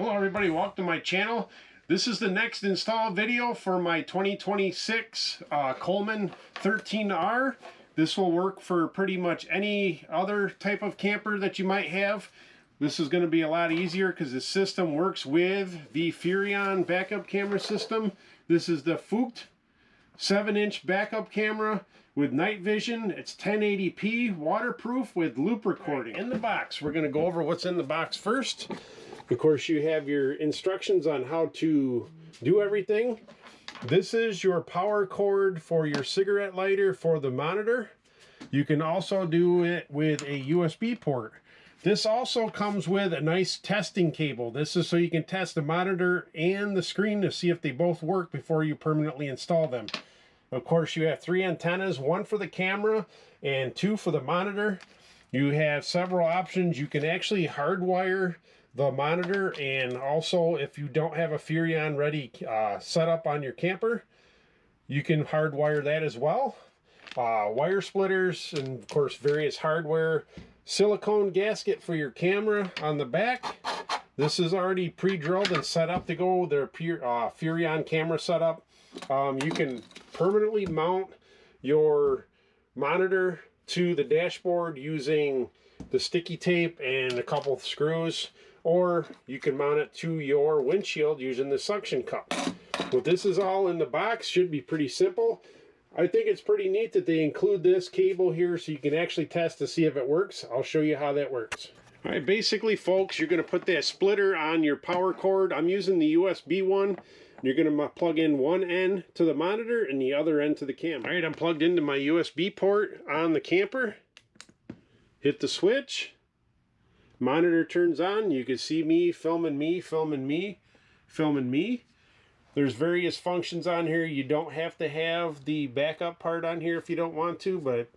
Hello everybody, welcome to my channel. This is the next install video for my 2026 Coleman 13R. This will work for pretty much any other type of camper that you might have. This is going to be a lot easier because the system works with the Furrion backup camera system. This is the Fodkh 7-inch backup camera with night vision. It's 1080p, waterproof with loop recording. In the box, we're going to go over what's in the box first. Of course, you have your instructions on how to do everything. This is your power cord for your cigarette lighter for the monitor. You can also do it with a USB port. This also comes with a nice testing cable. This is so you can test the monitor and the screen to see if they both work before you permanently install them. Of course, you have 3 antennas, 1 for the camera and 2 for the monitor. You have several options. You can actually hardwire the monitor, and also if you don't have a Furrion-Ready setup on your camper, you can hardwire that as well. Wire splitters and of course various hardware. Silicone gasket for your camera on the back. This is already pre-drilled and set up to go with their Furrion camera setup. You can permanently mount your monitor to the dashboard using the sticky tape and a couple of screws, or you can mount it to your windshield using the suction cup. Well, this is all in the box. Should be pretty simple. I think it's pretty neat that they include this cable here so you can actually test to see if it works. I'll show you how that works. All right, basically, folks, you're going to put that splitter on your power cord. I'm using the USB one. You're going to plug in one end to the monitor and the other end to the camera. All right, I'm plugged into my USB port on the camper. Hit the switch. Monitor turns on. You can see me filming me, filming me, filming me. There's various functions on here. You don't have to have the backup part on here if you don't want to, but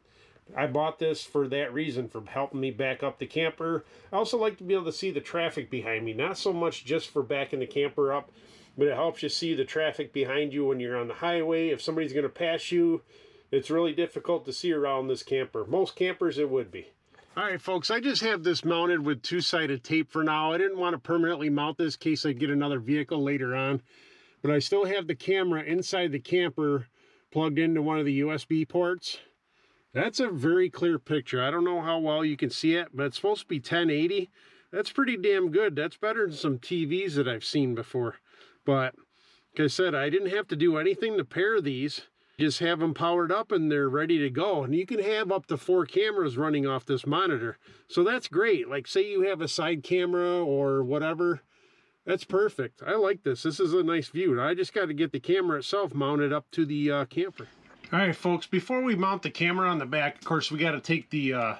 I bought this for that reason, for helping me back up the camper. I also like to be able to see the traffic behind me, not so much just for backing the camper up, but it helps you see the traffic behind you when you're on the highway. If somebody's going to pass you, it's really difficult to see around this camper. Most campers it would be. All right, folks, I just have this mounted with 2-sided tape for now. I didn't want to permanently mount this in case I get another vehicle later on. But I still have the camera inside the camper plugged into one of the USB ports. That's a very clear picture. I don't know how well you can see it, but it's supposed to be 1080. That's pretty damn good. That's better than some TVs that I've seen before. But like I said, I didn't have to do anything to pair these. Just have them powered up and they're ready to go. And you can have up to 4 cameras running off this monitor. So that's great. Like say you have a side camera or whatever. That's perfect. I like this. This is a nice view. I just got to get the camera itself mounted up to the camper. All right, folks, before we mount the camera on the back, of course, we got to take the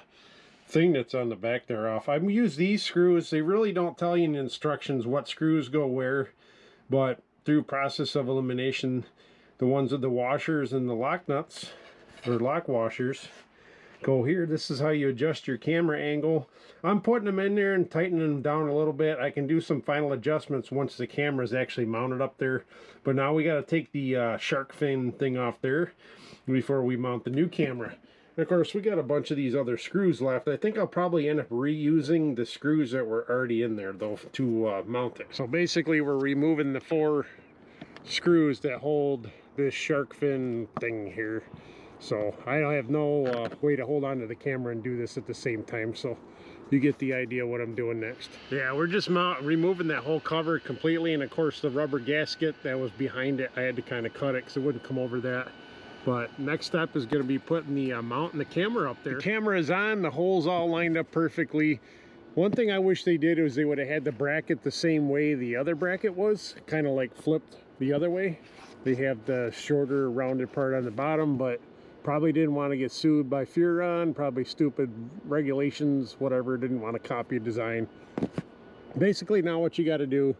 thing that's on the back there off. I've used these screws. They really don't tell you in the instructions what screws go where, but through process of elimination, the ones with the washers and the lock nuts, or lock washers, go here. This is how you adjust your camera angle. I'm putting them in there and tightening them down a little bit. I can do some final adjustments once the camera is actually mounted up there. But now we got to take the shark fin thing off there before we mount the new camera. And of course, we got a bunch of these other screws left. I think I'll probably end up reusing the screws that were already in there, though, to mount it. So basically, we're removing the 4 screws that hold this shark fin thing here. So I have no way to hold on to the camera and do this at the same time, so you get the idea what I'm doing next. Yeah, we're just removing that whole cover completely, and of course the rubber gasket that was behind it, I had to kind of cut it because it wouldn't come over that. But next step is going to be putting the mount and the camera up there. The camera is on, the holes all lined up perfectly. One thing I wish they did was they would have had the bracket the same way the other bracket was, kind of like flipped the other way. They have the shorter rounded part on the bottom, but probably didn't want to get sued by Furrion, probably stupid regulations, whatever, didn't want to copy a design. Basically, now what you got to do,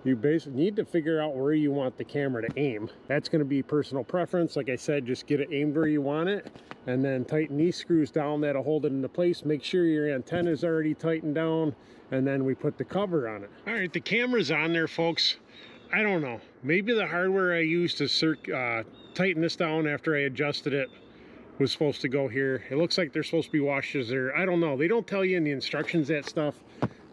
you basically need to figure out where you want the camera to aim. That's going to be personal preference. Like I said, just get it aimed where you want it, and then tighten these screws down that'll hold it into place. Make sure your antenna is already tightened down, and then we put the cover on it. All right, the camera's on there, folks. I don't know. Maybe the hardware I used to tighten this down after I adjusted it was supposed to go here. It looks like there's supposed to be washers there. I don't know. They don't tell you in the instructions that stuff.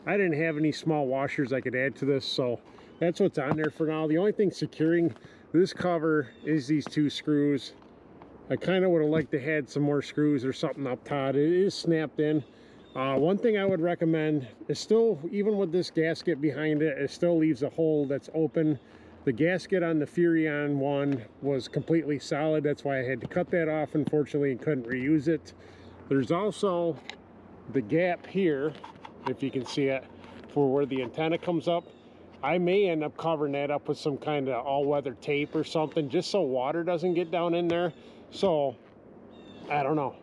I didn't have any small washers I could add to this, so that's what's on there for now. The only thing securing this cover is these 2 screws. I kind of would have liked to had some more screws or something up top. It is snapped in. One thing I would recommend is still, even with this gasket behind it, it still leaves a hole that's open. The gasket on the Furrion one was completely solid. That's why I had to cut that off, unfortunately, and couldn't reuse it. There's also the gap here, if you can see it, for where the antenna comes up. I may end up covering that up with some kind of all-weather tape or something, just so water doesn't get down in there. So, I don't know.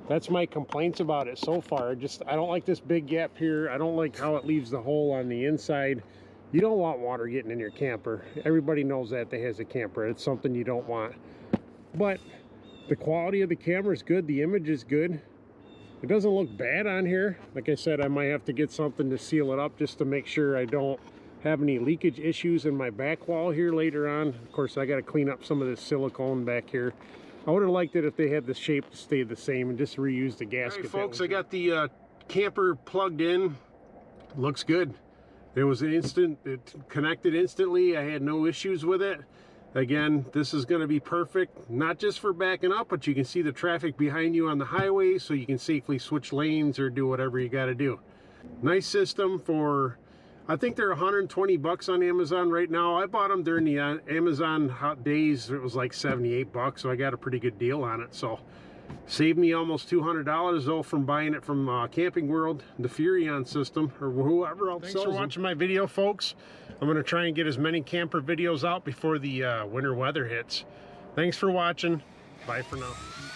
That's my complaints about it so far. I don't like this big gap here. I don't like how it leaves the hole on the inside. You don't want water getting in your camper. Everybody knows that has a camper. It's something you don't want. But the quality of the camera is good. The image is good. It doesn't look bad on here. Like I said, I might have to get something to seal it up just to make sure I don't have any leakage issues in my back wall here later on. Of course, I got to clean up some of this silicone back here. I would have liked it if they had the shape to stay the same and just reuse the gasket. All right, folks, I got the camper plugged in. Looks good. It was instant. It connected instantly. I had no issues with it. Again, this is going to be perfect, not just for backing up, but you can see the traffic behind you on the highway, so you can safely switch lanes or do whatever you got to do. Nice system for, I think they're 120 bucks on Amazon right now. I bought them during the Amazon hot days. It was like 78 bucks, so I got a pretty good deal on it. So saved me almost $200 though from buying it from Camping World, the Furrion system, or whoever else sells them. Thanks for watching my video, folks. I'm going to try and get as many camper videos out before the winter weather hits. Thanks for watching. Bye for now.